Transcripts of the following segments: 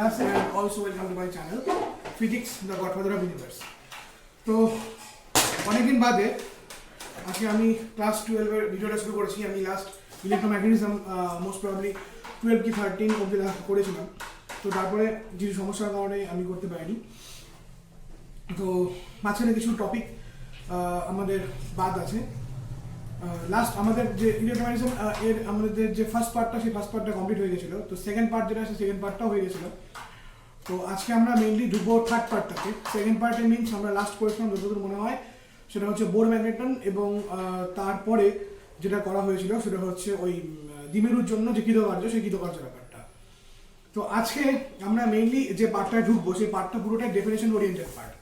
Vikas and also welcome to my channel Physics the Godfather of Universe. তো অনেকদিন বাদে আজকে আমি ক্লাস 12 এর ভিডিওটা শুরু করেছি। আমি লাস্ট ইলেকট্রোম্যাগনেটিজম মোস্ট প্রবাবলি 12 কি 13 অবধি করেছিলাম। তো তারপরে কিছু সমস্যার কারণে আমি করতে পারিনি। তো মাঝখানে কিছু টপিক আমাদের বাদ আছে। লাস্ট আমাদের যে ইলেকট্রোম্যাগনেটিজম এর আমাদের যে ফার্স্ট পার্টটা সেই ফার্স্ট পার্টটা কমপ্লিট হয়ে গেছিলো। তো সেকেন্ড পার্ট যেটা আছে সেকেন্ড পার্টটাও হয়ে গেছিলো। তো আজকে আমরা মেইনলি ঢুকবো থার্ড পার্টটাতে। সেকেন্ড পার্টে মিনস আমরা লাস্ট করেছিলাম যতদূর মনে হয় সেটা হচ্ছে বোর ম্যাগনেটন, এবং তারপরে যেটা করা হয়েছিল সেটা হচ্ছে ওই দ্বিমেরুর জন্য যে কৃতকার্য সেই কৃতকার্য ব্যাপারটা। তো আজকে আমরা মেইনলি যে পার্টটায় ঢুকবো সেই পার্টটা পুরোটাই ডেফিনেশন ওরিয়েন্টেড পার্ট।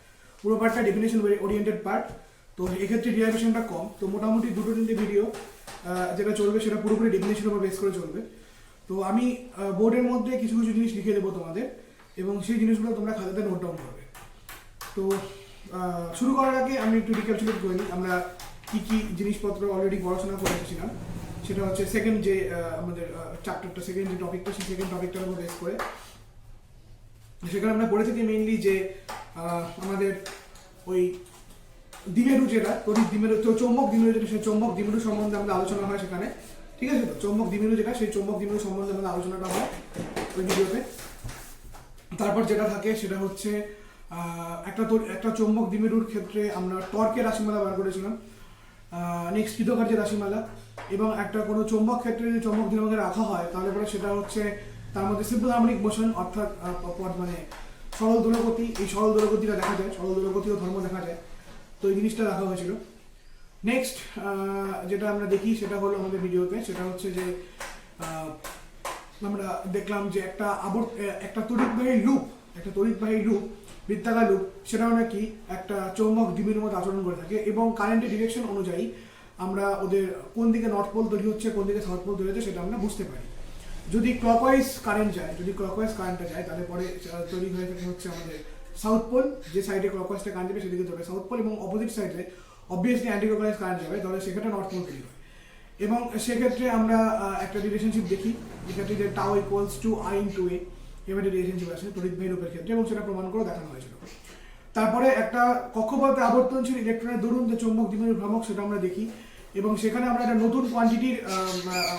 পুরো পার্টটা ডেফিনেশন ওরিয়েন্টেড পার্ট। তো এক্ষেত্রে ডিরাইভেশনটা কম। তো মোটামুটি দুটো তিনটে ভিডিও যেটা চলবে সেটা পুরোপুরি ডেফিনেশনের উপর বেস করে চলবে। তো আমি বোর্ডের মধ্যে কিছু কিছু জিনিস লিখে দেবো তোমাদের, এবং সেই জিনিসগুলো তোমরা খাতাতে নোট ডাউন করবে। তো শুরু করার আগে আমি একটু রিক্যাপচুলেট করে নিই আমরা কী কী জিনিসপত্র অলরেডি পড়াশোনা করে এসেছিলাম। সেটা হচ্ছে সেকেন্ড যে আমাদের চ্যাপ্টারটা, সেকেন্ড যে টপিকটা সেই সেকেন্ড টপিকটার উপর বেস করে সেখানে আমরা পড়ে থাকি মেইনলি যে আমাদের ওই দ্বিমেরু যেটা তড়িৎ দ্বিমেরু, তো চৌম্বক দ্বিমেরু যেটা সেই চৌম্বক দ্বিমেরু সম্বন্ধে আমাদের আলোচনা হয় সেখানে, ঠিক আছে? তো চৌম্বক দ্বিমেরু যেটা সেই চৌম্বক দ্বিমেরু সম্বন্ধে আমাদের আলোচনাটা হয় ওই ভিডিওতে। তারপর যেটা থাকে সেটা হচ্ছে একটা চৌম্বক দ্বিমেরুর ক্ষেত্রে আমরা টর্কের রাশিমালা বার করেছিলাম, নেক্সট কৃতকার্যের রাশিমালা, এবং একটা কোনো চৌম্বক ক্ষেত্রে যদি চৌম্বক দ্বিমেরুকে রাখা হয় তাহলে পরে সেটা হচ্ছে তার মধ্যে সিম্পল হারমোনিক মোশন, অর্থাৎ মানে সরল দোলগতি, এই সরল দোলগতিটা দেখা যায়, সরল দোলগতি ও ধর্ম দেখা যায়। তো এই জিনিসটা রাখা হয়েছিল। নেক্সট যেটা আমরা দেখি সেটা হলো আমাদের ভিডিওতে, সেটা হচ্ছে যে আমরা দেখলাম যে একটা তড়িৎবাহী লুপ বৃত্তাকার লুপ, সেটাও নাকি একটা চৌম্বক দ্বিমেরুর মতো আচরণ করে থাকে, এবং কারেন্টের ডিরেকশন অনুযায়ী আমরা ওদের কোন দিকে নর্থ পোল তৈরি হচ্ছে কোন দিকে সাউথ পোল তৈরি হচ্ছে সেটা আমরা বুঝতে পারি। যদি ক্লকওয়াইজ কারেন্টটা যায় তাহলে পরে তৈরি হয়ে থাকে হচ্ছে আমাদের সাউথ পোল, যে সাইডে ক্লকওয়াইজটা কারেন্ট যাবে সেদিকে যাবে সাউথ পোল, এবং অপোজিট সাইডে অবভিয়াসলি অ্যান্টি ক্লকওয়াইজ কারেন্ট যাবে তাহলে সেক্ষেত্রে নর্থ পোল তৈরি হয়। এবং সেক্ষেত্রে আমরা একটা রিলেশনশিপ দেখি যেখানে যে টাও equals to I into a, এভাবে রিলেশনশিপ আছে তড়িৎবাহী লুপের ক্ষেত্রে, এবং সেটা প্রমাণ করে দেখানো হয়েছিল। তারপরে একটা কক্ষপথে আবর্তনশীল ইলেকট্রনের দরুন যে চৌম্বক দ্বিমেরুর ভ্রামক সেটা আমরা দেখি, এবং সেখানে আমরা একটা নতুন কোয়ান্টিটির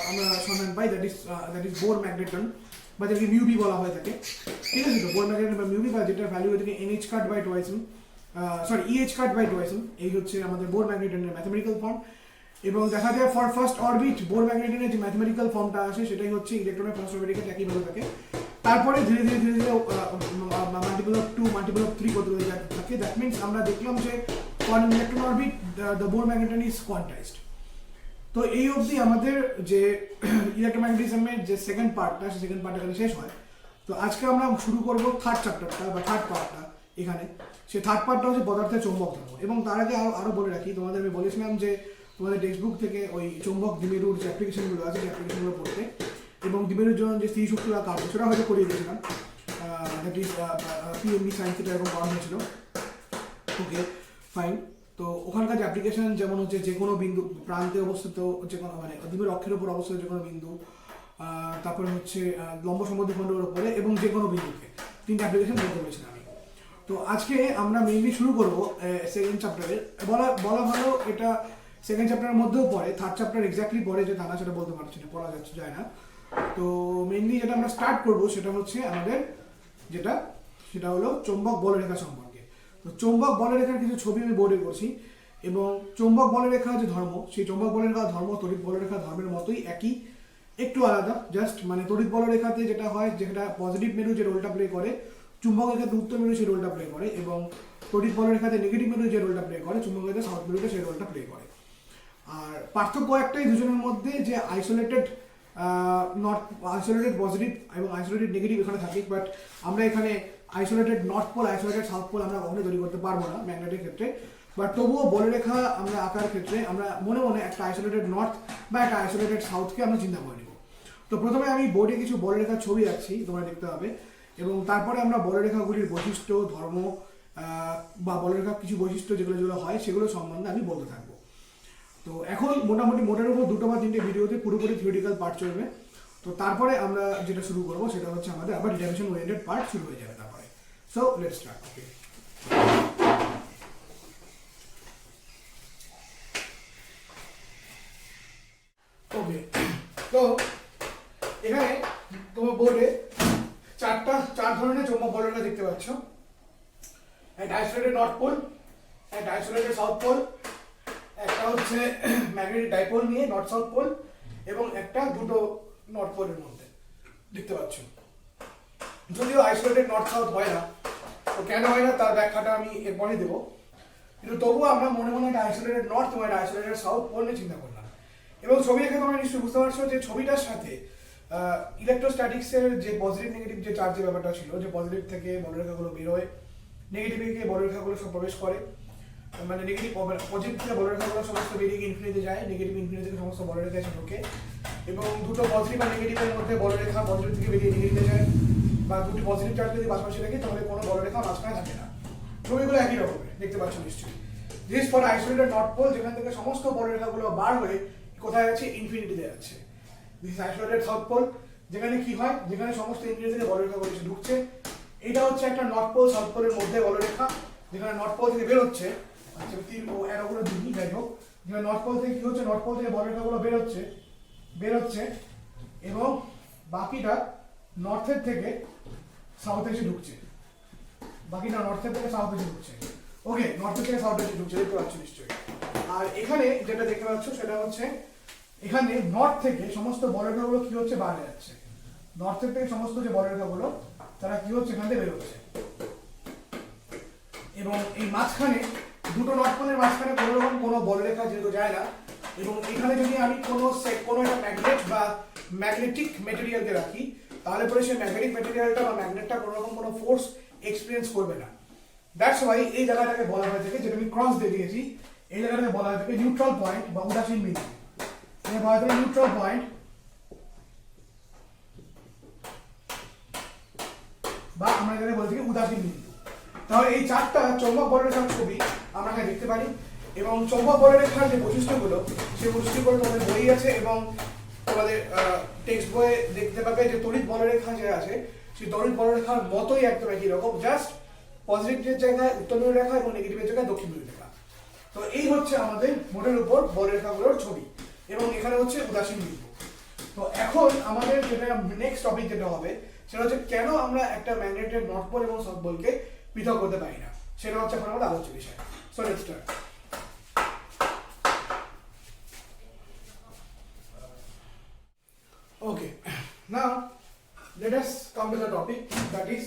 আমরা সন্ধান পাই, দ্যাট ইজ বোর ম্যাগনেটন, বা যেটাকে মিউবি বলা হয়ে থাকে, ঠিক আছে? তো বোর ম্যাগনেটন বা মিউবি, বা যেটার ভ্যালু হয়ে থাকে NH cut by twice M, EH cut by twice M, এই হচ্ছে আমাদের বোর ম্যাগনেটনের ম্যাথমেটিক্যাল ফর্ম। এবং দেখা যায় ফর ফার্স্ট অরবিট বোর ম্যাগনেটনের যে ম্যাথমেটিক্যাল ফর্মটা আসে সেটাই হচ্ছে ইলেকট্রনের ফার্স্ট অরবিটের একইভাবে থাকে। তারপরে ধীরে ধীরে মাল্টিপল অফ 2 মাল্টিপল অফ 3 করতে থাকে। দ্যাট মিনস আমরা দেখলাম যে for an electron orbit the Bohr magneton is quantised. তো এই অবধি আমাদের যে ইলেকট্রোম্যাগনেটিজমের যে সেকেন্ড পার্টটা সেই সেকেন্ড পার্ট এখানে শেষ হয়। তো আজকে আমরা শুরু করবো থার্ড চ্যাপ্টারটা বা থার্ড পার্টটা এখানে। সেই থার্ড পার্টটা হচ্ছে পদার্থের চৌম্বক ধর্ম। এবং তার আগে আরও বলে রাখি, তোমাদের আমি বলেছিলাম যে তোমাদের টেক্সট বুক থেকে ওই চৌম্বক দ্বিমেরুর যে অ্যাপ্লিকেশনগুলো আছে সেই অ্যাপ্লিকেশনগুলো পড়তে, এবং দ্বিমেরুর জন্য যে স্থির শক্তি বা কার্য সেটা হয়তো করিয়ে দিয়েছিলাম, দ্যাট ইজ PMB সায়েন্স থেকে এরকম করানো হয়েছিল। Okay fine. তো ওখানকার যে অ্যাপ্লিকেশন যেমন হচ্ছে যে কোনো বিন্দু প্রান্তে অবস্থিত যে কোনো মানে দ্বিমেরু অক্ষের উপর অবস্থিত যে কোনো বিন্দু, তারপরে হচ্ছে লম্ব সমদ্বিখণ্ডের উপরে, এবং যে কোনো বিন্দুকে, তিনটে অ্যাপ্লিকেশন বের করেছিলাম আমি। তো আজকে আমরা মেইনলি শুরু করবো সেকেন্ড চ্যাপ্টারের। বলা ভালো এটা সেকেন্ড চ্যাপ্টারের মধ্যেও পড়ে, থার্ড চ্যাপ্টার এক্স্যাক্টলি পড়ে যে তা না সেটা বলতে পারছি না, পড়া যায় না। তো মেইনলি যেটা আমরা স্টার্ট করবো সেটা হচ্ছে আমাদের সেটা হলো চৌম্বক বলরেখা সম্পর্কে। তো চৌম্বক বলরেখার কিছু ছবি আমি বোর্ডে করছি, এবং চৌম্বক বলরেখা যে ধর্ম, সেই চৌম্বক বলরেখা ধর্ম তড়িৎ বলরেখা ধর্মের মতোই একই, একটু আলাদা। জাস্ট মানে তড়িৎ বলরেখাতে যেটা হয়, যেটা পজিটিভ মেরু যে রোলটা প্লে করে, চুম্বকের ক্ষেত্রে উত্তর মেরু সেই রোলটা প্লে করে, এবং তড়িৎ বলরেখাতে নেগেটিভ মেরু যে রোলটা প্লে করে, চুম্বকের ক্ষেত্রে সাউথ মেরুতে সেই রোলটা প্লে করে। আর পার্থক্য একটাই দুজনের মধ্যে, যে আইসোলেটেড পজিটিভ এবং আইসোলেটেড নেগেটিভ এখানে থাকে, বাট আমরা এখানে isolated north pole isolated south pole আমরা কখনোই তৈরি করতে পারবো না ম্যাগনেটের ক্ষেত্রে। বাট তবুও বলরেখা আমরা আঁকার ক্ষেত্রে আমরা মনে মনে একটা আইসোলেটেড নর্থ বা একটা আইসোলেটেড সাউথকে আমরা চিন্তা করে নেব। তো প্রথমে আমি বোর্ডে কিছু বলরেখার ছবি আঁকছি, তোমরা দেখতে হবে, এবং তারপরে আমরা বলরেখাগুলির বৈশিষ্ট্য, ধর্ম বা বলরেখার কিছু বৈশিষ্ট্য যেগুলো হয় সেগুলো সম্বন্ধে আমি বলতে থাকবো। তো এখন মোটামুটি মোটের উপর 2 বা 3টে ভিডিওতে পুরোপুরি থিওরিটিক্যাল পার্ট চলবে। তো তারপরে আমরা যেটা শুরু করবো সেটা হচ্ছে আমাদের আবার ডিটারমিনেশন ওরিয়েন্টেড পার্ট শুরু হয়ে যাবে তারপরে। So let's start. Okay, okay, তো এখানে তোমার বোর্ডে চার ধরনের চৌম্বক বলরেখা দেখতে পাচ্ছ। একটা আইসোলেটেড নর্থ পোল, একটা আইসোলেটেড সাউথ পোল, একটা হচ্ছে ম্যাগনেটিক ডাইপোল নিয়ে নর্থ সাউথ পোল, এবং একটা দুটো নর্থ পোলের মধ্যে দেখতে পাচ্ছ। যদিও আইসোলেটেড নর্থ সাউথ হয় না, তো কেন হয় না তার ব্যাখ্যাটা আমি এরপরে দেবো, কিন্তু তবুও আমরা মনে মনে একটা আইসোলেটেড নর্থ এবং একটা আইসোলেটেড সাউথ পোল নিয়ে চিন্তা করলাম। এবং ছবি দেখে তোমরা নিশ্চয়ই বুঝতে পারছো যে ছবিটার সাথে ইলেকট্রোস্ট্যাটিক্সের যে পজিটিভ নেগেটিভ যে চার্জের ব্যাপারটা ছিল, যে পজিটিভ থেকে বলরেখাগুলো বের হয়, নেগেটিভ থেকে বলরেখাগুলো সব প্রবেশ করে, মানে নেগেটিভ পজিটিভ থেকে বলরেখাগুলো সমস্ত বেরিয়ে গিয়ে ইনফিনিটিতে যায়, নেগেটিভ ইনফিনিটি থেকে সমস্ত বলরেখা এসে ঢোকে, এবং দুটো পজিটিভ আর নেগেটিভের মধ্যে বলরেখা পজিটিভ থেকে বেরিয়ে নেগেটিভে যায়, বা দুটি পজিটিভ চার্জ যদি পাশাপাশি থাকে তাহলে কোনো বলরেখা মাঝখানে থাকে না। ছবিগুলো একই রকমের দেখতে পাচ্ছ নিশ্চয়ই। This for isolated north pole, যেখান থেকে সমস্ত বলরেখাগুলো বার হয়ে কোথায় আছে, ইনফিনিটিতে যাচ্ছে। দিস আইসোলেটেড সাউথ পোল, যেখানে কি হয়, যেখানে সমস্ত ইনফিনিটি থেকে বলরেখাগুলো এসে ঢুকছে। এটা হচ্ছে একটা নর্থ পোল সাউথ পোলের মধ্যে বলরেখা, যেখানে নর্থ পোল থেকে বের হচ্ছে, আচ্ছা তিন ও এরোগুলো দিবি যাই হোক, যেখানে নর্থ পোল থেকে কি হচ্ছে, নর্থ পোল থেকে বলরেখাগুলো বের হচ্ছে এবং বাকিটা নর্থের থেকে সাউথে এসে ঢুকছে, বাকিটা নর্থের থেকে সাউথে এসে ঢুকছে। ওকে, নর্থের থেকে সাউথে এসে ঢুকছে, দেখতে পাচ্ছ নিশ্চয়ই। আর এখানে যেটা দেখতে পাচ্ছ সেটা হচ্ছে এখানে নর্থ থেকে সমস্ত বলরেখাগুলো কি হচ্ছে, বাইরে যাচ্ছে। নর্থের থেকে সমস্ত যে বলরেখাগুলো তারা কি হচ্ছে, এখান থেকে বের হচ্ছে। এবং এই মাঝখানে দুটো নর্থ পোলের মাঝখানে কোনো রকম কোনো বলরেখা যেহেতু যায় না, এবং এখানে যদি আমি কোনো একটা ম্যাগনেট বা ম্যাগনেটিক মেটেরিয়ালকে রাখি, তাহলে পরে সেই ম্যাগনেটিক মেটেরিয়ালটা বা ম্যাগনেটটা কোনো রকম কোনো ফোর্স এক্সপিরিয়েন্স করবে না। দ্যাটস ওয়াই এই জায়গাটাকে বলা হয়ে থাকে, যেটা আমি ক্রস দিয়ে দিয়েছি, এই জায়গাটাকে বলা হয়ে থাকে নিউট্রাল পয়েন্ট বা উদাসীন বিন্দু। এটা বলা হয় নিউট্রাল পয়েন্ট বা আমরা যেটা বলে থাকি উদাসীন বিন্দু। তাহলে এই চারটা চৌম্বক বলরেখার ছবি আমরা এখানে দেখতে পারি, এবং চৌম্বক বলরেখার যে বৈশিষ্ট্যগুলো, সেই বৈশিষ্ট্যগুলো তোমাদের বই আছে, এবং তোমাদের টেক্সট বইয়ে দেখতে পাবে যে তড়িৎ বলরেখা যে আছে সেই তড়িৎ বলরেখার মতোই একদম একই রকম, জাস্ট পজিটিভের জায়গায় উত্তর মেরু রেখা এবং নেগেটিভের জায়গায় দক্ষিণ মেরু রেখা। তো এই হচ্ছে আমাদের মোটের উপর বলরেখাগুলোর ছবি, এবং এখানে হচ্ছে উদাসীন বিন্দু। তো এখন আমাদের যেটা নেক্সট টপিক যেটা হবে সেটা হচ্ছে কেন আমরা একটা ম্যাগনেটের নর্থ পোল এবং সাউথ পোলকে পৃথক করতে পারি না, সেটা হচ্ছে এখন আমাদের আলোচ্য বিষয়। So let's start. Okay, now let us come to the topic, that is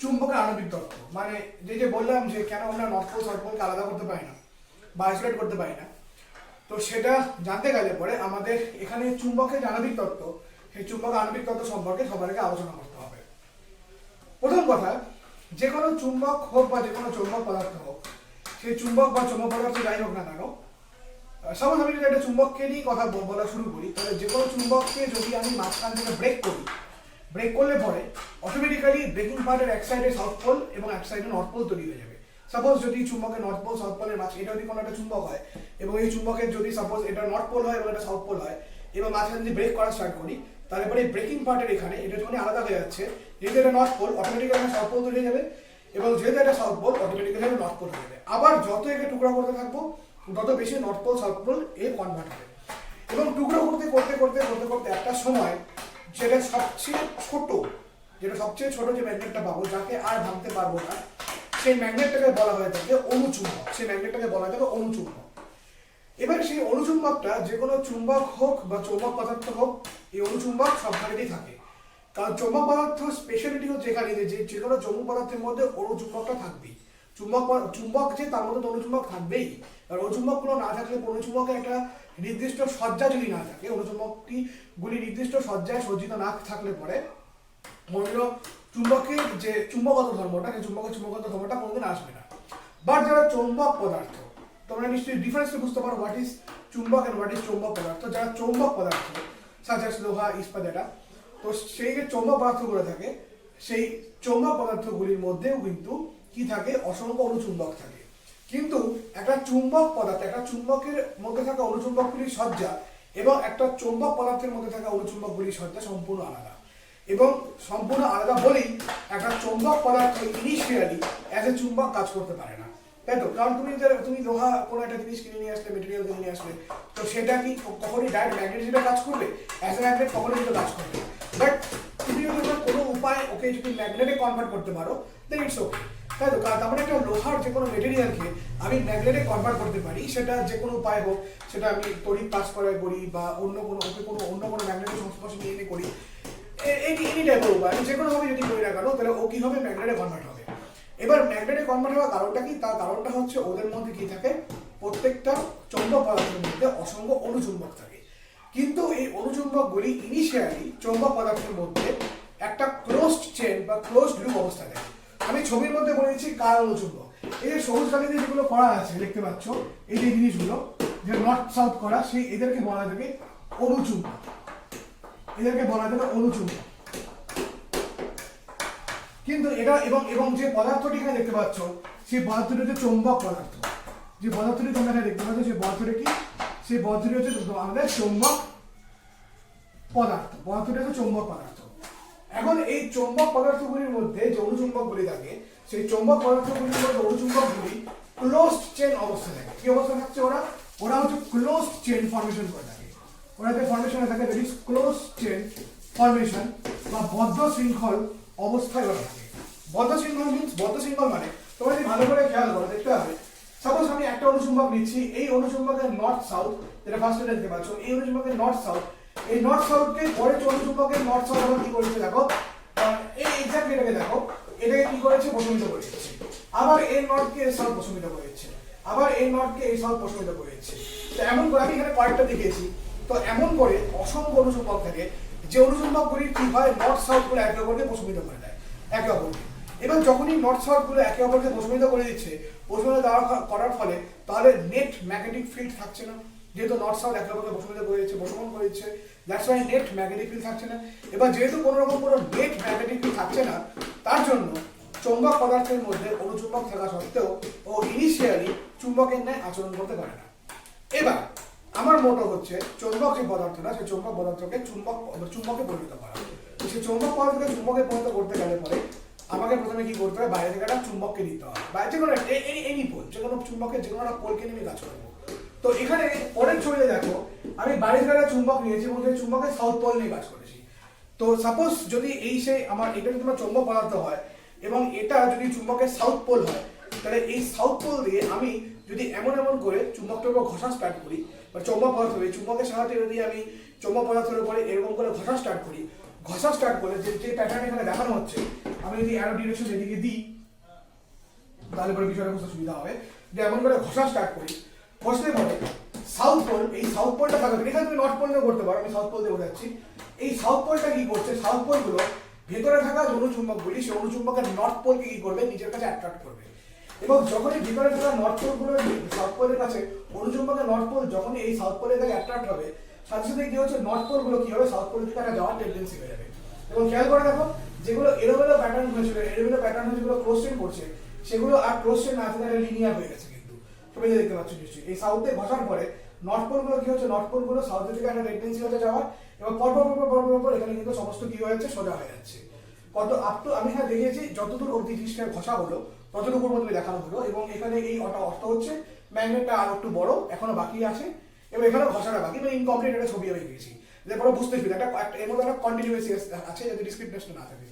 চুম্বকের আণবিক তত্ত্ব। মানে যে বললাম যে কেন আমরা নর্থ পোল সাউথ পোলকে আলাদা করতে পারি না বা আইসোলেট করতে পারি না, তো সেটা জানতে গেলে পরে আমাদের এখানে চুম্বকের যে আণবিক তত্ত্ব, সেই চুম্বক আণবিক তত্ত্ব সম্পর্কে সবার আগে আলোচনা করতে হবে। প্রথম কথা, যে কোনো চুম্বক হোক বা যে কোনো চৌম্বক পদার্থ হোক, সেই চুম্বক বা চৌম্বক পদার্থ যাই হোক না কেন, সাপোজ আমি যদি একটা চুম্বককে নিয়ে কথা বলা শুরু করি, তাহলে যে কোনো চুম্বককে যদি আমি মাঝখান থেকে ব্রেক করলে পরে অটোমেটিক্যালি ব্রেকিং পার্টের এক সাইডে সাউথ পোল এবং এক সাইডে নর্থ পোল তৈরি হয়ে যাবে। সাপোজ যদি চুম্বকের নর্থ পোল সাউথ পোলের মাঝে, এটা যদি কোনো একটা চুম্বক হয় এবং এই চুম্বকের যদি সাপোজ এটা নর্থ পোল হয় এবং এটা সাউথ পোল হয়, এবং মাঝখানে যদি ব্রেক করা স্টার্ট করি, তাহলে পরে ব্রেকিং পার্টের এখানে এটা যখন আলাদা হয়ে যাচ্ছে, যেহেতু এটা north pole automatically south pole তৈরি হয়ে যাবে, এবং যেহেতু এটা south pole automatically north pole হয়ে যাবে। আবার যত একে টুকরা করতে থাকবো তত বেশি নর্থ পোল সাউথ পোল এ কনভার্ট হবে, এবং টুকরো করতে করতে করতে করতে করতে একটা সময় যেটা সবচেয়ে ছোট যে ম্যাগনেটটা পাবো, যাকে আর ভাঙতে পারবো না, সেই ম্যাগনেটটাকে বলা হয়ে থাকে অনুচুম্বক। সেই ম্যাগনেটটাকে বলা হয়ে থাকে অনুচুম্বক। এবার সেই অনুচুম্বকটা যে কোনো চুম্বক হোক বা চৌম্বক পদার্থ হোক, এই অনুচুম্বক সব জায়গাতেই থাকে। কারণ চৌম্বক পদার্থ স্পেশালিটি হচ্ছে এখানে যে কোনো চৌম্বক পদার্থের মধ্যে অনুচুম্বকটা থাকবেই। চুম্বক যে তার মধ্যে অনুচুম্বক থাকবেই, আর অনুচুম্বকগুলো না থাকলে অনুচুম্বকের একটা নির্দিষ্ট সজ্জা যদি না থাকে, অনুচুম্বকটি গুলি নির্দিষ্ট সজ্জায় সজ্জিত না থাকলে পরে চুম্বকের যে চুম্বকগত ধর্মটা, সেই চুম্বকগত ধর্মটা কোনোদিন আসবে না। বাট যারা চৌম্বক পদার্থ, তোমরা নিশ্চয়ই ডিফারেন্সটা বুঝতে পারো, হোয়াট ইজ চুম্বক এন্ড হোয়াট ইজ চৌম্বক পদার্থ। যারা চৌম্বক পদার্থ সাচ অ্যাজ লোহা, ইস্পাত, এটা তো সেই যে চৌম্বক পদার্থগুলো থাকে, সেই চৌম্বক পদার্থগুলির মধ্যেও কিন্তু কি থাকে, অসংখ্য অনুচুম্বক থাকে। কিন্তু একটা চুম্বক পদার্থ, একটা চুম্বকের মধ্যে থাকা অনুচুম্বকগুলির সজ্জা এবং একটা চৌম্বক পদার্থের মধ্যে থাকা অনুচুম্বকগুলির সাথে সম্পূর্ণ আলাদা। এবং সম্পূর্ণ আলাদা বলেই একটা চৌম্বক পদার্থ ইনিশিয়ালি অ্যাজ এ চুম্বক কাজ করতে পারে না, তাই তো? কারণ তুমি লোহা কোনো একটা জিনিস কিনে নিয়ে আসলে, মেটেরিয়াল কিনে নিয়ে আসলে, তো সেটা কি কখনোই ডাইরেক্ট ম্যাগনেট হিসেবে কাজ করবে? অ্যাজ এ ম্যাগনেট কখনোই কিন্তু কাজ করবে। বাট তুমি যদি কোনো উপায় ওকে যদি ম্যাগনেটে কনভার্ট করতে পারো, দেন ইটস ওকে, তাই তো? তার মানে একটা লোহার যে কোনো মেটেরিয়ালকে আমি ম্যাগনেটে কনভার্ট করতে পারি, সেটা যে কোনো উপায় হোক, সেটা আমি তড়িৎ পাস করায় করি বা অন্য কোনো ম্যাগনেটের সংস্পর্শে নিয়ে এনে করি, এনি টাইপের উপায় যে কোনোভাবে যদি করি না কেন, তাহলে ও কি হবে? ম্যাগনেটে কনভার্ট হবে। এবার ম্যাগনেটে কনভার্ট হওয়ার কারণটা কি? তার কারণটা হচ্ছে ওদের মধ্যে কি থাকে, প্রত্যেকটা চৌম্বক পদার্থের মধ্যে অসংখ্য অনুচুম্বক থাকে। কিন্তু এই অনুচুম্বকগুলি ইনিশিয়ালি চৌম্বক পদার্থের মধ্যে একটা ক্লোজড চেন বা ক্লোজড লুপ অবস্থা থাকে। আমি ছবির মধ্যে বলে দিচ্ছি কার অনুচুম্বক। এই যে সবুজ কালিতে যেগুলো করা আছে দেখতে পাচ্ছ, এই যে জিনিসগুলো যে নর্থ সাউথ করা, সেই এদেরকে বলা যাবে অনুচুম্বক। এদেরকে বলা যাবে অনুচুম্বক। কিন্তু এটা এবং যে পদার্থটি এখানে দেখতে পাচ্ছ, সেই পদার্থটি হচ্ছে চৌম্বক পদার্থ। যে পদার্থটি তোমরা এখানে দেখতে পাচ্ছ, সেই পদার্থটি কি? সেই পদার্থটি হচ্ছে আমাদের চৌম্বক পদার্থ। পদার্থটি হচ্ছে চৌম্বক পদার্থ। এখন এই চৌম্বক পদার্থগুলির মধ্যে যে অনুচুম্বকগুলি থাকে, সেই চৌম্বক পদার্থগুলির মধ্যে অনুচুম্বকগুলি ক্লোজড চেন অবস্থায় থাকে। কি অবস্থা থাকছে ওরা হচ্ছে ক্লোজড চেন ফর্মেশন করে থাকে। ওরা যে ফর্মেশনে থাকে, that is closed chain formation বা বদ্ধ শৃঙ্খল অবস্থায় ওরা থাকে। বদ্ধ শৃঙ্খল মানে তোমরা যদি ভালো করে খেয়াল করো, দেখতে হবে সাপোজ আমি একটা অনুচুম্বক নিচ্ছি, এই অনুচুম্বকের নর্থ সাউথ, যেটা ফার্স্টে দেখতে পাচ্ছ, এই অনুচুম্বকের নর্থ সাউথ, এই নর্থ সাউথকে পরে অনুচুম্বকের নর্থ সাউথ আবার কি করেছে দেখো, এই এক্স্যাক্টলি এটাকে দেখো, এটাকে কি করেছে? প্রশমিত করে দিচ্ছে। আবার এই নর্থকে এই সাউথ প্রশমিত করে দিচ্ছে, আবার এই নর্থকে এই সাউথ প্রশমিত করে দিচ্ছে। তো এমন করে আমি এখানে কয়েকটা দেখিয়েছি। তো এমন করে অসংখ্য অনুচুম্বক থাকে, যে অনুচুম্বকগুলি কি হয়, নর্থ সাউথ গুলো একে অপরকে প্রশমিত করে দেয় একে অপরকে। এবার যখনই নর্থ সাউথ গুলো একে অপরকে প্রশমিত করে দিচ্ছে, প্রশমিত করার ফলে তাহলে নেট ম্যাগনেটিক ফিল্ড থাকছে না। যেহেতু নর্থ সাউথ একে অপরকে প্রশমিত করে দিচ্ছে, প্রশমন করে দিচ্ছে, that's why net magnetic field থাকছে না। এবার যেহেতু কোনো নেট ম্যাগনেটিক ফিল্ড থাকছে না, তার জন্য চৌম্বক পদার্থের মধ্যে অনুচুম্বক থাকা সত্ত্বেও ও ইনিশিয়ালি চুম্বকের ন্যায় আচরণ করতে পারে না। এবার আমার মোটো হচ্ছে চৌম্বক যে পদার্থটা, সেই চৌম্বক পদার্থকে চুম্বকে পরিণত করা। তো সেই চৌম্বক পদার্থকে চুম্বকে পরিণত করতে গেলে পরে আমাকে প্রথমে কি করতে হবে? বাইরে থেকে একটা চুম্বককে নিতে হবে, বা যে কোনো এনি পোল, যে কোনো চুম্বকের যে কোনো একটা পোলকে নিয়ে কাজ করবো। তো এখানে পরের ছবিতে দেখো, আমি বাইরে থেকে একটা চুম্বক নিয়েছি এবং সেই চুম্বকের সাউথ পোল নিয়ে কাজ করেছি। তো সাপোজ যদি এই সেই আমার এটা যদি তোমার চৌম্বক পদার্থ হয় এবং এটা যদি চুম্বকের সাউথ পোল হয়, তাহলে এই সাউথ পোল দিয়ে আমি যদি এমন করে চুম্বকটার উপর ঘষা স্টার্ট করি, বা চৌম্বক পদার্থ হবে চুম্বকের সাহায্যে যদি আমি চৌম্বক পদার্থের উপরে এরকম করে ঘষা স্টার্ট করে যে প্যাটার্ন এখানে দেখানো হচ্ছে, আমি যদি অ্যারো ডিরেকশন এদিকে দিই, তাহলে পরে বিষয়টা বুঝতে সুবিধা হবে। যে এমন করে ঘষা স্টার্ট করি, ঘষলে পরে সাউথ পোল, এই সাউথ পোলটা থাকবে, এখানে তুমি নর্থ পোল নিয়ে করতে পারো, আমি সাউথ পোল দিয়ে বোঝাচ্ছি। এই সাউথ পোলটা কি করছে? সাউথ পোলগুলো ভেতরে থাকা যে অনুচুম্বকগুলি, সেই অনুচুম্বকের নর্থ পোলকে কি করবে? নিজের কাছে অ্যাট্রাক্ট করবে। এবং যখনই ভিতরে থাকা নর্থ পোলগুলো সাউথ পোলের কাছে, অনুচুম্বকের নর্থ পোল যখনই এই সাউথ পোলের কাছে অ্যাট্রাক্ট হবে, সাথে সাথে কি হচ্ছে? নর্থ পোলগুলো কি হবে? সাউথ পোলের দিকে যাওয়ার টেন্ডেন্সি হয়ে যাবে। এবং খেয়াল করে দেখো, যেগুলো এলোমেলো প্যাটার্ন হয়েছিল, এলোমেলো প্যাটার্ন যেগুলো ক্লোজ চেইন করছে, সেগুলো আর ক্লোজ চেইন না থেকে লিনিয়ার হয়ে গেছে। কিন্তু ছবিতে দেখতে পাচ্ছ নিশ্চয়ই, এই সাউথে ঘষার পরে নর্থ পোলগুলো কি হচ্ছে? নর্থ পোলগুলো সাউথের দিকে একটা টেন্ডেন্সি হচ্ছে যাওয়ার, এবং পরপর এখানে কিন্তু সমস্ত কি হয়ে যাচ্ছে? সোজা হয়ে যাচ্ছে। কত আপ টু আমি এখানে দেখিয়েছি যতদূর অবধি জিনিসটা ঘষা হলো ততটুকুর মধ্যে দেখানো হলো। এবং এখানে এই অর্থ হচ্ছে ম্যাগনেটটা আর একটু বড় এখনো বাকি আছে, এবং এখানে ঘষাটা বাকি, মানে ইনকমপ্লিট একটা ছবি আমি পেয়েছি, যে পরে বুঝতে সুবিধা একটা এর মধ্যে একটা কন্টিনিউয়াস আছে, যাতে ডিসক্রিপনেসটা না থাকে।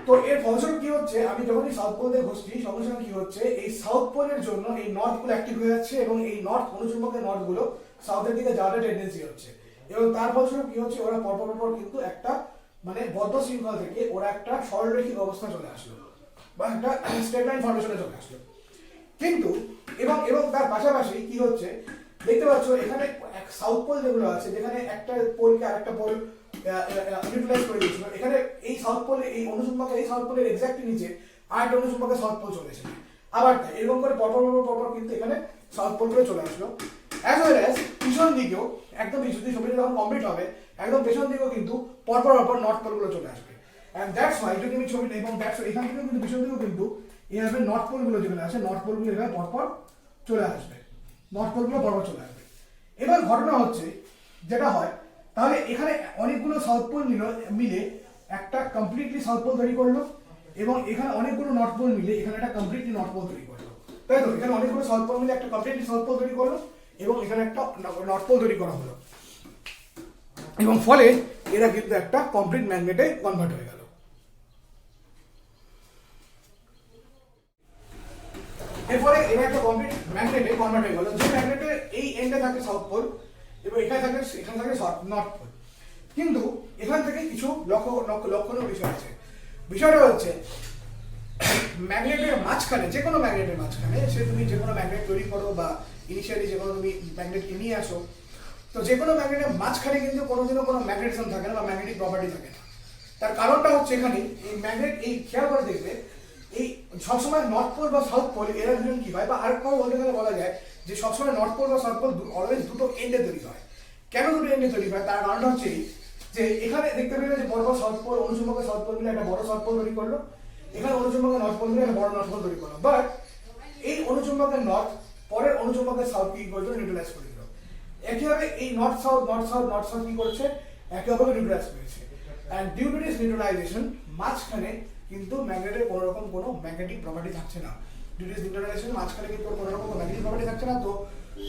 তো এর ফলস্বরূপ কি হচ্ছে? আমি যখনই সাউথ পোল দিয়ে ঘষছি, সঙ্গে সঙ্গে কি হচ্ছে? এই সাউথ পোলের জন্য এই নর্থ গুলো অ্যাক্টিভ হয়ে যাচ্ছে, এবং এই নর্থ অনুচুম্বকের নর্থ গুলো সাউথের দিকে যাওয়ার টেন্ডেন্সি হচ্ছে। এবং তার ফলস্বরূপ কি হচ্ছে? ওরা পরপর কিন্তু একটা মানে বদ্ধ শৃঙ্খল থেকে ওরা একটা সরলরৈখিক অবস্থা চলে আসলো, বা একটা স্ট্রেট লাইন ফর্মেশনে চলে আসলো। কিন্তু এবং তার পাশাপাশি কি হচ্ছে? দেখতে পাচ্ছ এখানে সাউথ পোল যেগুলো আছে, যেখানে একটা পোলকে আরেকটা পোল নিউট্রালাইজ করে দিয়েছিল, এখানে এই সাউথ পোল, এই অনুচুম্বকের এই সাউথ পোলের এক্স্যাক্টলি নিচে আরেকটা অনুচুম্বকের সাউথ পোল চলে এসেছে। আবার তাই এরকম করে পরপর কিন্তু এখানে সাউথ পোল করে চলে আসলো। অ্যাজ ওয়েল অ্যাজ পিছন দিকেও, একদম ছবিটা যখন কমপ্লিট হবে, একদম পেছন দিকেও কিন্তু পরপর নর্থ পোলগুলো চলে আসবে। অ্যান্ড দ্যাটস ওয়াই যদি আমি ছবিটা, এবং দ্যাটস এখান থেকেও কিন্তু পিছন দিকেও কিন্তু এইভাবে নর্থ পোলগুলো যেখানে আছে, নর্থ পোলগুলো এভাবে পরপর চলে আসবে, নর্থ পোলগুলো পরপর চলে আসবে। এবার ঘটনা হচ্ছে যেটা হয়, তাহলে এখানে অনেকগুলো সাউথ পোল মিলে একটা কমপ্লিটলি সাউথ পোল তৈরি করলো, এবং এখানে অনেকগুলো নর্থ পোল মিলে এখানে একটা কমপ্লিটলি নর্থ পোল তৈরি করলো, তাই তো? এখানে অনেকগুলো সাউথ পোল মিলে একটা কমপ্লিটলি সাউথ পোল তৈরি করলো, এবং এখানে একটা নর্থ পোল তৈরি করা হলো, এবং ফলে এরা কিন্তু একটা কমপ্লিট ম্যাগনেটে কনভার্ট হয়ে গেল। এরপরে এরা একটা কমপ্লিট ম্যাগনেটে কনভার্ট হয়ে গেল, যে ম্যাগনেটের এই এন্ডে থাকে সাউথ পোল এবং এখানে থাকে নর্থ পোল। কিন্তু এখান থেকে কিছু লক্ষণীয় বিষয় আছে। বিষয়টা হচ্ছে ম্যাগনেটের মাঝখানে, যে কোনো ম্যাগনেটের মাঝখানে, সে তুমি যে কোনো ম্যাগনেট তৈরি করো বা ইনিশিয়ালি যে কোনো তুমি ম্যাগনেটকে নিয়ে আসো, তো যে কোনো ম্যাগনেটের মাঝখানে কিন্তু কোনোদিনও কোনো ম্যাগনেটিজম থাকে না বা ম্যাগনেটিক প্রপার্টি থাকে না। তার কারণটা হচ্ছে এখানে এই ম্যাগনেট, এই খেয়াল করে দেখবে, এই সবসময় নর্থ পোল বা সাউথ পোল এরা দুজন কি হয়, বা আর কোনো বলতে গেলে বলা যায় যে সবসময় নর্থ পোল বা সাউথ পোল অলওয়েজ দুটো এন্ডে তৈরি হয়। কেন দুটো এন্ডে তৈরি হয়? তার কারণটা হচ্ছে যে এখানে দেখতে পেলে যে বড় বড় সাউথ পোল, অনুচুম্বকের সাউথ পোল মিলে একটা বড় সাউথ পোল তৈরি করলো, এখানে অনুচুম্বকের নর্থ পোল মিলে একটা বড় নর্থ পোল তৈরি করলো, বাট এই অনুচুম্বকের নর্থ পরের অনুচুম্বকের সাউথ কি করলো? নিউট্রালাইজ করে দিল। একইভাবে এই নর্থ সাউথ কি করেছে? একে অপরকে নিউট্রালাইজ করেছে। And due to this neutralisation মাঝখানে কিন্তু ম্যাগনেটের কোনো রকম কোনো ম্যাগনেটিক প্রপার্টি থাকছে না। ডিউ টু দিস নিউট্রালাইজেশন মাঝখানে কিন্তু কোনো রকম ম্যাগনেটিক প্রপার্টি থাকছে না। তো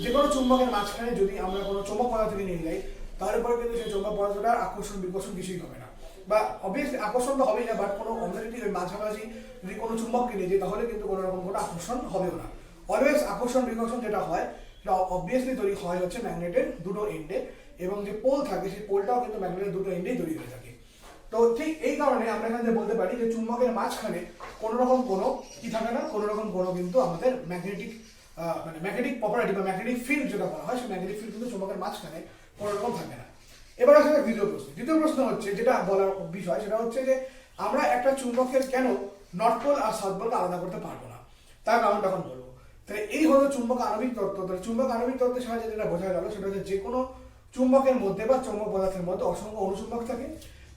যে কোনো চুম্বকের মাঝখানে যদি আমরা কোনো চৌম্বক পদার্থকে নিয়ে যাই, তাহলে পরে কিন্তু সেই চৌম্বক পদার্থটার আকর্ষণ বিকর্ষণ কিছুই হবে না, বা অবভিয়াসলি আকর্ষণ তো হবেই না, বাট কোনো অন্যটি মাঝামাঝি যদি কোনো চুম্বককে নিয়ে যাই তাহলে কিন্তু কোনো রকম কোনো আকর্ষণ হবেও না। অলওয়েজ আকর্ষণ বিকর্ষণ যেটা হয় সেটা অবভিয়াসলি তৈরি হয় হচ্ছে ম্যাগনেটের দুটো এন্ডে, এবং যে পোল থাকে সেই পোলটাও কিন্তু ম্যাগনেটের দুটো এন্ডেই তৈরি হয়ে থাকে। তো ঠিক এই কারণে আমরা এখানে বলতে পারি যে চুম্বকের মাঝখানে কোনো রকম কোনো কি থাকে না, কোনো রকম কোনো কিন্তু আমাদের ম্যাগনেটিক মানে ম্যাগনেটিক প্রপার্টি বা ম্যাগনেটিক ফিল্ড যেটা বলা হয়, সেই ম্যাগনেটিক ফিল্ড কিন্তু চুম্বকের মাঝখানে কোনো রকম থাকে না। এবার আসলে দ্বিতীয় প্রশ্ন হচ্ছে যেটা বলার বিষয়, সেটা হচ্ছে যে আমরা একটা চুম্বকের কেন নর্থ পোল আর সাউথ পোলকে আলাদা করতে পারবো না, তার কারণ তখন বলবো। তাই এই হলো চুম্বক আণবিক তত্ত্ব। তাহলে চুম্বক আণবিক তত্ত্বের সাহায্যে যেটা বোঝা গেল সেটা হচ্ছে যে কোনো চুম্বকের মধ্যে বা চৌম্বক পদার্থের মধ্যে অসংখ্য অনুচুম্বক থাকে,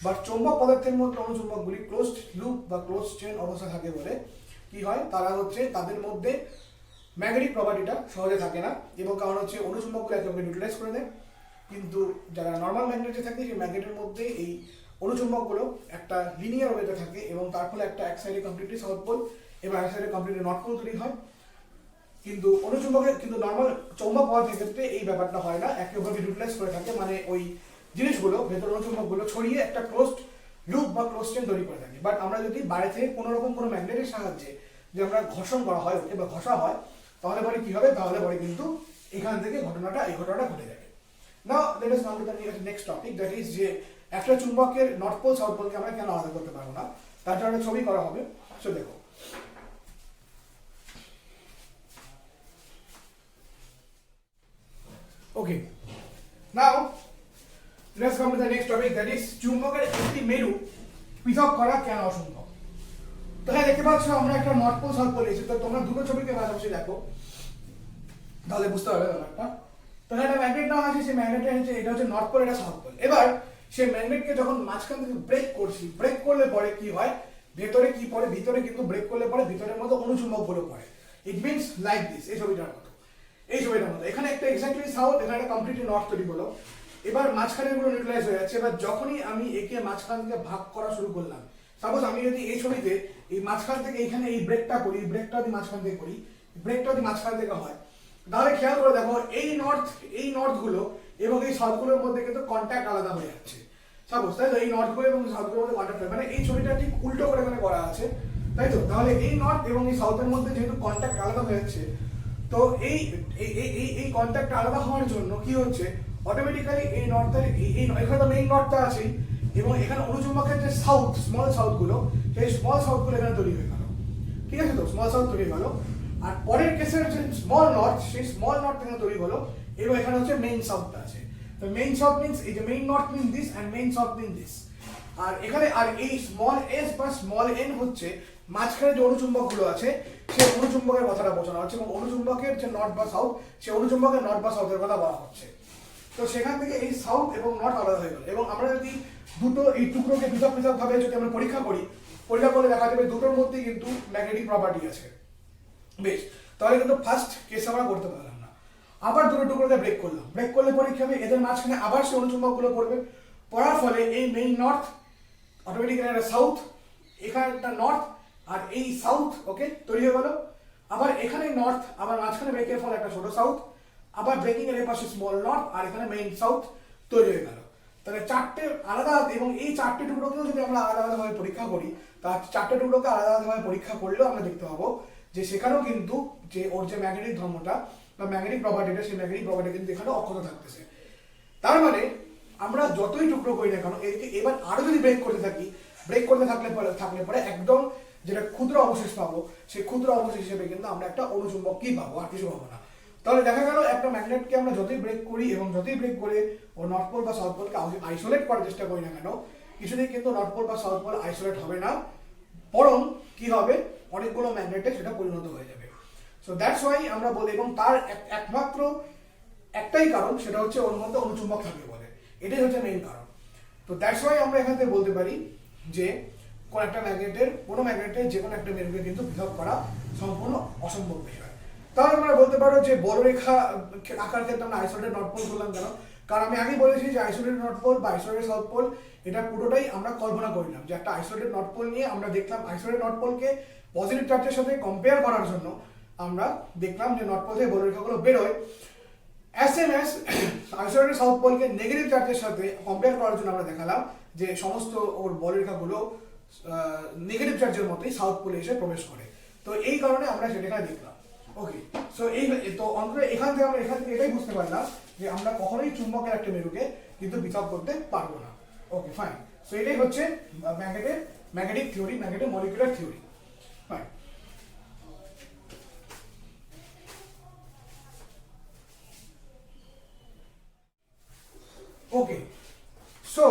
বা চৌম্বক পদার্থের মধ্যে অনুচুম্বকগুলি ক্লোজড লুপ বা ক্লোজ চেন অবস্থা থাকে বলে কি হয়, তারা হচ্ছে তাদের মধ্যে ম্যাগনেটিক প্রপার্টিটা সহজে থাকে না, এবং কারণ হচ্ছে অনুচুম্বকগুলো একে অপরকে নিউট্রালাইজ করে দেয়। কিন্তু যারা নর্মাল ম্যাগনেটে থাকে সেই ম্যাগনেটের মধ্যে এই অনুচুম্বকগুলো একটা লিনিয়ার ওয়েতে থাকে, এবং তার ফলে একটা এক সাইডে কমপ্লিটলি সাউথ পোল এবং এক সাইডে কমপ্লিটলি নর্থ পোল তৈরি হয়। কিন্তু অনুচুম্বকের কিন্তু নর্মাল চৌম্বক পদার্থের ক্ষেত্রে এই ব্যাপারটা হয় না, একে অপরকে নিউট্রালাইজ করে থাকে, মানে ওই জিনিসগুলো ভেতর অনুচুম্বকগুলো ছড়িয়ে একটা ক্লোজড লুপ বা ক্লোজ চেন তৈরি করে থাকে। বাট আমরা যদি বাইরে থেকে কোনো রকম কোনো ম্যাগনেটের সাহায্যে যে আমরা ঘর্ষণ করা হয় বা ঘষা হয়, তাহলে পরে কি হবে? তাহলে পরে কিন্তু এখান থেকে এই ঘটনাটা ঘটে যাবে। Now let us come to the next topic, that is যে একটা চুম্বকের নর্থ পোল সাউথ পোলকে আমরা কেন আলাদা করতে পারবো না, তার জন্য একটা ছবি করা হবে। সো দেখো, okay, now let's come to the next topic, that is চুম্বকের একটি মেরু পৃথক করা কেন অসম্ভব। তো হ্যাঁ, দেখতে পাচ্ছ আমরা একটা নর্থ পোল সাউথ পোল এসেছি, তো তোমরা দুটো ছবিকে পাশাপাশি দেখো তাহলে বুঝতে পারবে ব্যাপারটা। তো একটা ম্যাগনেট নাও আছে, সেই ম্যাগনেটের হচ্ছে এটা হচ্ছে নর্থ পোল, এটা সাউথ পোল। এবার সেই ম্যাগনেটকে যখন মাঝখান থেকে ব্রেক করছি, ব্রেক করলে পরে কি হয়, ভেতরে কি পড়ে, ভিতরে কিন্তু ব্রেক করলে পরে ভিতরের মধ্যে অনুচুম্বক গুলো পড়ে। ইট মিনস লাইক দিস, এই ছবিটার মতো, এই ছবিটার মতো। এখানে একটা এক্স্যাক্টলি সাউথ, এখানে একটা কমপ্লিটলি নর্থ তৈরি হলো। এবার মাঝখানে গুলো নিউট্রালাইজ হয়ে যাচ্ছে। এবার যখনই আমি একে মাঝখান থেকে ভাগ করা শুরু করলাম, সাপোজ আমি যদি এই ছবিতে এই মাঝখান থেকে এখানে এই ব্রেকটা করি, ব্রেকটা যদি মাঝখান থেকে করি, ব্রেকটা যদি মাঝখান থেকে হয়, তাহলে খেয়াল করে দেখো এই নর্থ গুলো এবং এই সাউথ গুলোর মধ্যে কিন্তু কন্ট্যাক্ট আলাদা হয়ে যাচ্ছে। সাপোজ তাই তো, এই নর্থ গুলো এবং সাউথ গুলোর মধ্যে কন্ট্যাক্ট হয়, মানে এই ছবিটা ঠিক উল্টো করে এখানে করা আছে, তাই তো। তাহলে এই নর্থ এবং এই সাউথের মধ্যে যেহেতু কন্ট্যাক্ট আলাদা হয়ে যাচ্ছে, তো এই কন্ট্যাক্ট আলাদা হওয়ার জন্য কি হচ্ছে, অটোমেটিক্যালি এই নর্থের এখানে তো মেইন নর্থটা আছে, এবং এখানে অনুচুম্বকের যে সাউথ স্মল সাউথ গুলো, সেই স্মল সাউথ গুলো এখানে তৈরি হয়ে গেল। ঠিক আছে, তো স্মল সাউথ তৈরি হয়ে গেল। আর পরের কেসের যে স্মল নর্থ, সেই স্মল নর্থ এখানে তৈরি হলো, এবং এখানে হচ্ছে মেইন সাউথটা আছে। তো মেইন সাউথ মিন্স এই যে main north means this and main south means this. আর এখানে আর এই স্মল এস বা স্মল এন হচ্ছে মাঝখানে যে অনুচুম্বক গুলো আছে, সেই অনুচুম্বকের কথাটা বোঝানো হচ্ছে, এবং অনুচুম্বকের যে নর্থ বা সাউথ, সেই অনুচুম্বকের নর্থ বা সাউথের কথা বলা হচ্ছে। তো সেখান থেকে এই সাউথ এবং নর্থ আলাদা হয়ে গেল। এবং আমরা যদি দুটো এই টুকরোকে পৃথক পৃথক ভাবে যদি আমরা পরীক্ষা করলে দেখা যাবে দুটোর মধ্যে কিন্তু ম্যাগনেটিক প্রপার্টি আছে। বেশ, তাহলে কিন্তু ফার্স্ট কেস আমরা করতে পারলাম না। আবার দুটো টুকরোতে ব্রেক করলাম, ব্রেক করলে পরে কি হবে, এদের মাঝখানে আবার সেই অনুচুম্বকগুলো পড়বে, পড়ার ফলে এই মেইন নর্থ অটোমেটিক্যালি একটা সাউথ, এখানে একটা নর্থ, আর এই সাউথ ওকে তৈরি হয়ে গেল। আবার এখানে নর্থ, আবার মাঝখানে ব্রেকের ফলে একটা ছোট সাউথ, আবার ব্রেকিং এর পাশে স্মল নর্থ, আর এখানে মেইন সাউথ তৈরি হয়ে গেল। তাহলে চারটে আলাদা, এবং এই চারটে টুকরোকেও যদি আমরা আলাদা আলাদাভাবে পরীক্ষা করি, তার চারটে টুকরোকে আলাদা আলাদাভাবে পরীক্ষা করলেও আমরা দেখতে পাবো যে সেখানেও কিন্তু যে ওর যে ম্যাগনেটিক ধর্মটা বা ম্যাগনেটিক প্রপার্টিটা, সেই ম্যাগনেটিক প্রপার্টি কিন্তু এখানে অক্ষত থাকতেছে। তার মানে আমরা যতই টুকরো করি না কেন, এদিকে এবার আরো যদি ব্রেক করতে থাকি, ব্রেক করতে থাকলে পরে একদম যেটা ক্ষুদ্র অবশেষ পাবো, সেই ক্ষুদ্র অবশেষ হিসেবে কিন্তু আমরা একটা অনুচুম্বক কি পাবো, আর কিছু পাবো না। তাহলে দেখা গেল একটা ম্যাগনেটকে আমরা যতই ব্রেক করি এবং যতই ব্রেক করে ও নর্থ পোল বা সাউথ পোলকে আইসোলেট করার চেষ্টা করি না কেন, কিছুতেই কিন্তু নর্থ পোল বা সাউথ পোল আইসোলেট হবে না, বরং কি হবে, অনেকগুলো ম্যাগনেটে সেটা পরিণত হয়ে যাবে। সো দ্যাটস ওয়াই আমরা বলি, এবং তার একমাত্র একটাই কারণ, সেটা হচ্ছে ওর মধ্যে অনুচুম্বক থাকে বলে, এটাই হচ্ছে মেইন কারণ। তো দ্যাটস ওয়াই আমরা এখান থেকে বলতে পারি যে কোন একটা ম্যাগনেটের যে কোনো একটা মেরুকে কিন্তু পৃথক করা সম্পূর্ণ অসম্ভব বিষয়। তাহলে আমরা বলতে পারো যে বলরেখা আকার ক্ষেত্রে আমরা আইসোলেটেড নর্থ পোল বললাম কেন, কারণ আমি আগেই বলেছি যে আইসোলেটেড নর্থ পোল বা আইসোলেটেড সাউথ পোল, এটা পুরোটাই আমরা কল্পনা করলাম যে একটা আইসোলেটেড নর্থ পোল নিয়ে আমরা দেখলাম আইসোলেটেড নর্থ পোলকে পজিটিভ চার্জের সাথে কম্পেয়ার করার জন্য আমরা দেখলাম যে নর্থ পোল থেকে বলরেখাগুলো বেরোয়, as same as isolated south পোলকে নেগেটিভ চার্জের সাথে কম্পেয়ার করার জন্য আমরা দেখালাম যে সমস্ত ওর বলরেখাগুলো নেগেটিভ চার্জের মতোই সাউথ পোলে এসে প্রবেশ করে। তো এই কারণে আমরা সেটা দেখলাম। ওকে, সো এই তো অন্তত এখান থেকে এটাই বুঝতে পারলাম যে আমরা কখনোই চুম্বকের একটা মেরুকে কিন্তু পৃথক করতে পারবো না। ওকে ফাইন, সো এটাই হচ্ছে magnetic theory, magnetic molecular theory. Fine, okay, so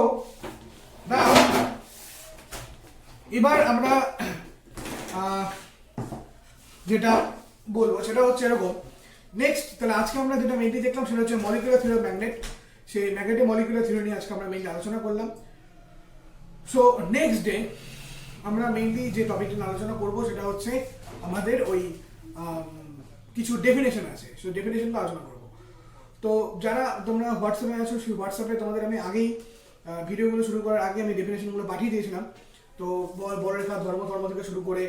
now এবার আমরা যেটা বলবো সেটা হচ্ছে এরকম। নেক্সট, তাহলে আজকে আমরা যেটা মেইনলি দেখলাম সেটা হচ্ছে মলিকুলার থিওরি অফ ম্যাগনেট। সেই ম্যাগনেটিক মলিকুলার থিওরি নিয়ে আজকে আমরা মেইনলি আলোচনা করলাম। সো নেক্সট ডে আমরা মেইনলি যে টপিকটা আলোচনা করব সেটা হচ্ছে আমাদের ওই কিছু ডেফিনেশন আছে, সেই ডেফিনেশনটা আলোচনা করব। তো যারা তোমরা হোয়াটসঅ্যাপে আছো, সেই হোয়াটসঅ্যাপে তোমাদের আমি আগেই ভিডিওগুলো শুরু করার আগে আমি ডেফিনেশনগুলো পাঠিয়ে দিয়েছিলাম। তো বলরেখা ধর্ম থেকে শুরু করে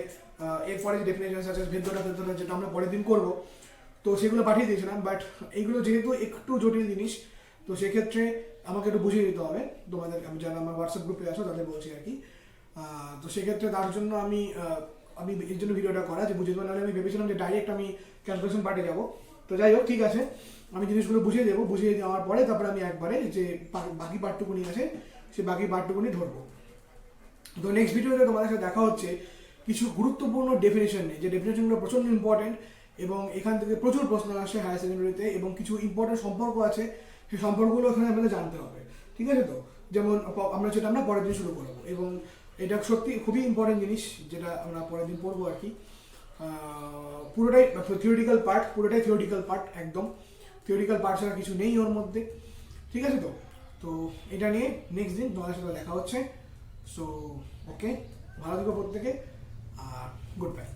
এরপরে যে ডেফিনেশন আছে ভেদ্যটা যেটা আমরা পরের দিন করবো, তো সেগুলো পাঠিয়ে দিয়েছিলাম। বাট এইগুলো যেহেতু একটু জটিল জিনিস, তো সেক্ষেত্রে আমাকে একটু বুঝিয়ে দিতে হবে তোমাদের, আমি যারা আমার হোয়াটসঅ্যাপ গ্রুপে আছো তাদের বলছি আর কি। তো সেক্ষেত্রে তার জন্য আমি এর জন্য ভিডিওটা করা, যে বুঝিয়ে দেবো। নাহলে আমি ভেবেছিলাম যে ডাইরেক্ট আমি ক্যালকুলেশন পার্টে যাবো। তো যাই হোক, ঠিক আছে, আমি জিনিসগুলো বুঝিয়ে দেবো, বুঝিয়ে দেওয়ার পরে তারপরে আমি একবারে যে বাকি পার্টটুকুনি আছে সেই বাকি পার্টটুকুনি ধরবো। তো নেক্সট ভিডিওতে তোমাদের সাথে দেখা হচ্ছে কিছু গুরুত্বপূর্ণ ডেফিনেশন নিয়ে, যে ডেফিনেশনগুলো প্রচণ্ড ইম্পর্টেন্ট এবং এখান থেকে প্রচুর প্রশ্ন আসে হায়ার সেকেন্ডারিতে, এবং কিছু ইম্পর্টেন্ট সম্পর্ক আছে, সেই সম্পর্কগুলো এখানে আমাদের জানতে হবে। ঠিক আছে, তো যেমন আমরা পরের দিন শুরু করবো, এবং এটা সত্যি খুবই ইম্পর্টেন্ট জিনিস যেটা আমরা পরের দিন পড়বো আর কি। পুরোটাই থিওরিটিক্যাল পার্ট, একদম থিওরিটিক্যাল পার্ট ছাড়া কিছু নেই ওর মধ্যে। ঠিক আছে, তো এটা নিয়ে নেক্সট দিন তোমাদের সাথে দেখা হচ্ছে। সো ওকে, ভালো থেকো প্রত্যেকে, আর গুড বাই।